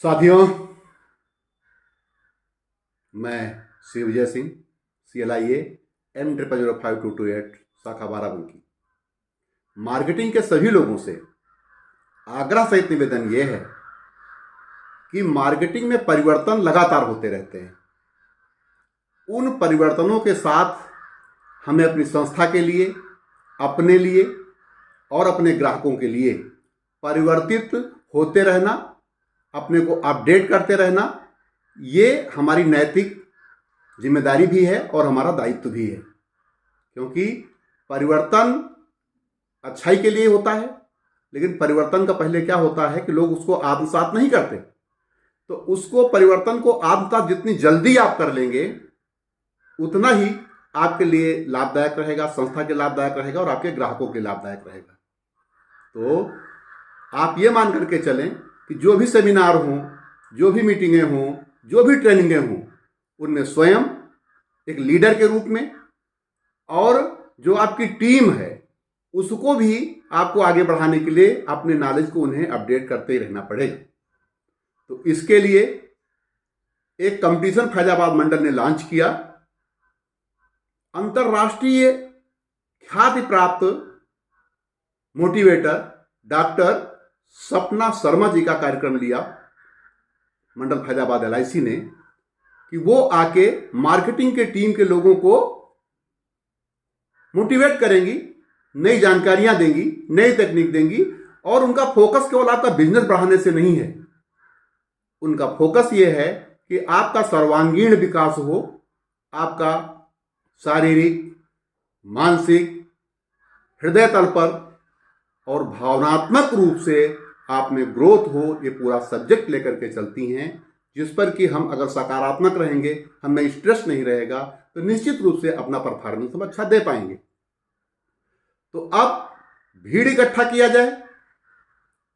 साथियों, मैं Shri Vijay Singh, CLIA M005228 शाखा बाराबंकी। मार्केटिंग के सभी लोगों से आग्रह सहित निवेदन यह है कि मार्केटिंग में परिवर्तन लगातार होते रहते हैं। उन परिवर्तनों के साथ हमें अपनी संस्था के लिए, अपने लिए और अपने ग्राहकों के लिए परिवर्तित होते रहना, अपने को अपडेट करते रहना, ये हमारी नैतिक जिम्मेदारी भी है और हमारा दायित्व भी है। क्योंकि परिवर्तन अच्छाई के लिए होता है, लेकिन परिवर्तन का पहले क्या होता है कि लोग उसको आत्मसात नहीं करते। तो उसको परिवर्तन को आत्मसात जितनी जल्दी आप कर लेंगे उतना ही आपके लिए लाभदायक रहेगा, संस्था के लाभदायक रहेगा और आपके ग्राहकों के लाभदायक रहेगा। तो आप ये मान करके चलें कि जो भी सेमिनार हों, जो भी मीटिंगें हों, जो भी ट्रेनिंगें हों, उनमें स्वयं एक लीडर के रूप में और जो आपकी टीम है उसको भी आपको आगे बढ़ाने के लिए अपने नॉलेज को उन्हें अपडेट करते ही रहना पड़ेगा। तो इसके लिए एक कंपटीशन फैजाबाद मंडल ने लॉन्च किया। अंतर्राष्ट्रीय ख्याति प्राप्त मोटिवेटर डॉक्टर सपना शर्मा जी का कार्यक्रम लिया मंडल फैजाबाद LIC ने कि वो आके मार्केटिंग के टीम के लोगों को मोटिवेट करेंगी, नई जानकारियां देंगी, नई तकनीक देंगी और उनका फोकस केवल आपका बिजनेस बढ़ाने से नहीं है। उनका फोकस ये है कि आपका सर्वांगीण विकास हो, आपका शारीरिक, मानसिक, हृदय तल पर और भावनात्मक रूप से आप में ग्रोथ हो। ये पूरा सब्जेक्ट लेकर के चलती हैं, जिस पर कि हम अगर सकारात्मक रहेंगे, हमें स्ट्रेस नहीं रहेगा, तो निश्चित रूप से अपना परफॉर्मेंस हम अच्छा दे पाएंगे। तो अब भीड़ इकट्ठा किया जाए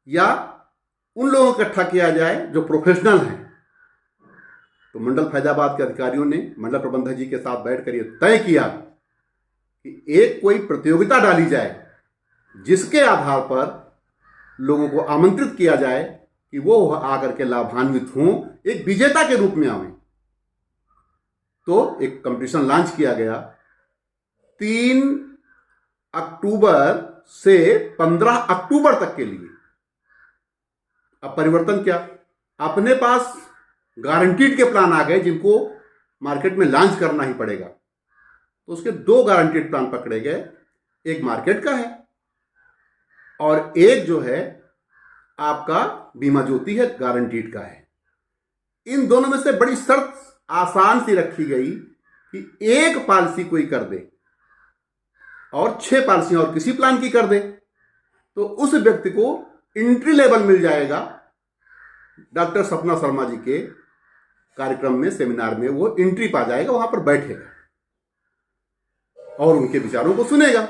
या उन लोगों को इकट्ठा किया जाए जो प्रोफेशनल हैं। तो मंडल फैजाबाद के अधिकारियों ने मंडल प्रबंधक जी के साथ बैठकर ये तय किया कि एक कोई प्रतियोगिता डाली जाए जिसके आधार पर लोगों को आमंत्रित किया जाए कि वो आकर के लाभान्वित हों, एक विजेता के रूप में आवें। तो एक कंपटीशन लॉन्च किया गया 3 अक्टूबर से 15 अक्टूबर तक के लिए। अब परिवर्तन क्या, अपने पास गारंटीड के प्लान आ गए जिनको मार्केट में लॉन्च करना ही पड़ेगा। तो उसके 2 गारंटीड प्लान पकड़े गए, एक मार्केट का है और एक जो है आपका बीमा ज्योति है, गारंटीड का है। इन दोनों में से बड़ी शर्त आसान सी रखी गई कि एक पॉलिसी कोई कर दे और 6 पॉलिसियां और किसी प्लान की कर दे तो उस व्यक्ति को एंट्री लेवल मिल जाएगा डॉक्टर सपना शर्मा जी के कार्यक्रम में, सेमिनार में वो एंट्री पा जाएगा, वहां पर बैठेगा और उनके विचारों को सुनेगा।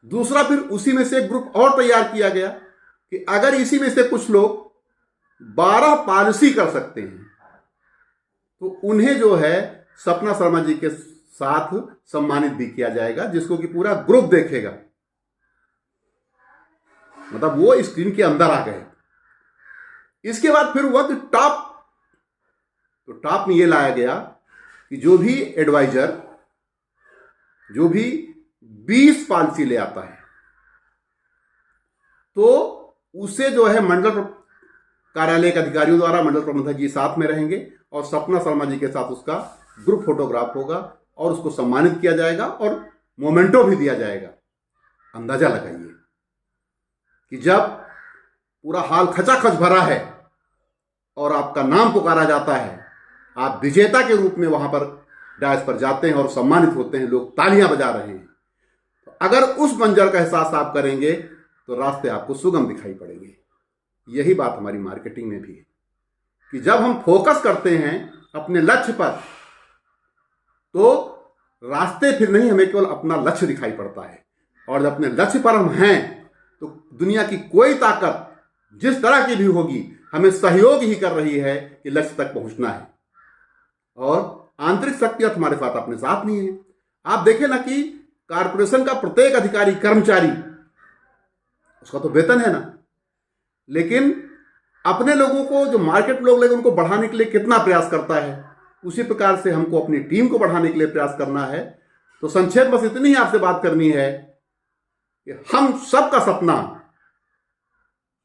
दूसरा, फिर उसी में से एक ग्रुप और तैयार किया गया कि अगर इसी में से कुछ लोग 12 पॉलिसी कर सकते हैं तो उन्हें जो है सपना शर्मा जी के साथ सम्मानित भी किया जाएगा, जिसको कि पूरा ग्रुप देखेगा। मतलब वो स्क्रीन के अंदर आ गए। इसके बाद फिर हुआ कि टॉप में ये लाया गया कि जो भी एडवाइजर जो भी 20 पॉलिसी ले आता है तो उसे जो है मंडल कार्यालय के अधिकारियों द्वारा मंडल प्रबंधक जी साथ में रहेंगे और सपना शर्मा जी के साथ उसका ग्रुप फोटोग्राफ होगा और उसको सम्मानित किया जाएगा और मोमेंटो भी दिया जाएगा। अंदाजा लगाइए कि जब पूरा हाल खचाखच भरा है और आपका नाम पुकारा जाता है, आप विजेता के रूप में वहां पर डायस पर जाते हैं और सम्मानित होते हैं, लोग तालियां बजा रहे हैं। तो अगर उस मंजर का एहसास आप करेंगे तो रास्ते आपको सुगम दिखाई पड़ेंगे। यही बात हमारी मार्केटिंग में भी है कि जब हम फोकस करते हैं अपने लक्ष्य पर तो रास्ते फिर नहीं, हमें केवल अपना लक्ष्य दिखाई पड़ता है। और जब अपने लक्ष्य पर हम हैं तो दुनिया की कोई ताकत जिस तरह की भी होगी हमें सहयोग ही कर रही है कि लक्ष्य तक पहुंचना है। और आंतरिक शक्तियां तुम्हारे साथ अपने साथ नहीं है। आप देखें ना कि कारपोरेशन का प्रत्येक अधिकारी कर्मचारी उसका तो वेतन है ना, लेकिन अपने लोगों को, जो मार्केट लोग लगे, उनको बढ़ाने के लिए कितना प्रयास करता है, उसी प्रकार से हमको अपनी टीम को बढ़ाने के लिए प्रयास करना है। तो संक्षेप बस इतनी ही आपसे बात करनी है कि हम सबका सपना,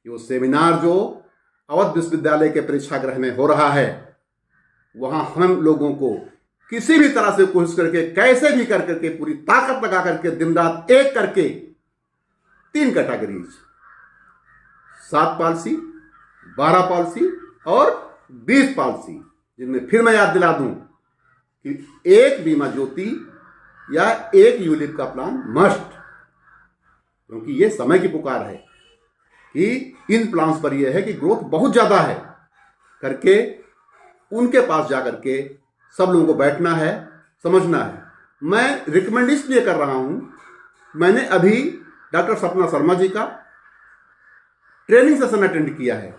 वो सेमिनार जो अवध विश्वविद्यालय के परीक्षागृह में हो रहा है, वहां हम लोगों को किसी भी तरह से कोशिश करके, कैसे भी करके, पूरी ताकत लगा करके, दिन रात एक करके 3 कैटेगरीज, 7 पॉलिसी, 12 पॉलिसी और 20 पॉलिसी, जिनमें फिर मैं याद दिला दूं कि 1 बीमा ज्योति या 1 यूलिप का प्लान मस्ट, क्योंकि ये समय की पुकार है कि इन प्लान्स पर यह है कि ग्रोथ बहुत ज़्यादा है करके उनके पास जाकर के सब लोगों को बैठना है, समझना है। मैं रिकमेंड इसलिए कर रहा हूं, मैंने अभी डॉक्टर सपना शर्मा जी का ट्रेनिंग सेशन अटेंड किया है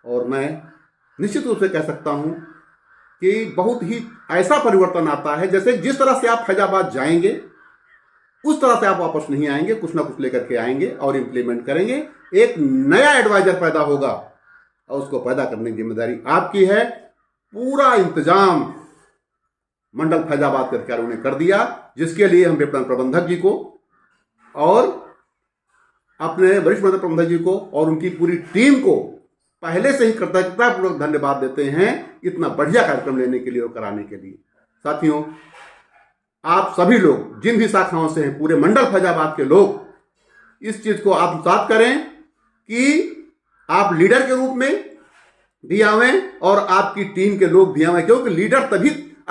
और मैं निश्चित रूप से कह सकता हूं कि बहुत ही ऐसा परिवर्तन आता है, जैसे जिस तरह से आप फैजाबाद जाएंगे उस तरह से आप वापस नहीं आएंगे, कुछ ना कुछ लेकर के आएंगे और इम्प्लीमेंट करेंगे। एक नया एडवाइजर पैदा होगा और उसको पैदा करने की जिम्मेदारी आपकी है। पूरा इंतजाम मंडल फैजाबाद के अधिकारियों ने कर दिया, जिसके लिए हम विपणन प्रबंधक जी को और अपने वरिष्ठ मंडल प्रबंधक जी को और उनकी पूरी टीम को पहले से ही कृतज्ञतापूर्वक धन्यवाद देते हैं, इतना बढ़िया कार्यक्रम लेने के लिए और कराने के लिए। साथियों, आप सभी लोग जिन भी शाखाओं से हैं, पूरे मंडल फैजाबाद के लोग इस चीज को आत्मसात करें कि आप लीडर के रूप में भी आवें और आपकी टीम के लोग भी आवें, क्योंकि लीडर तभी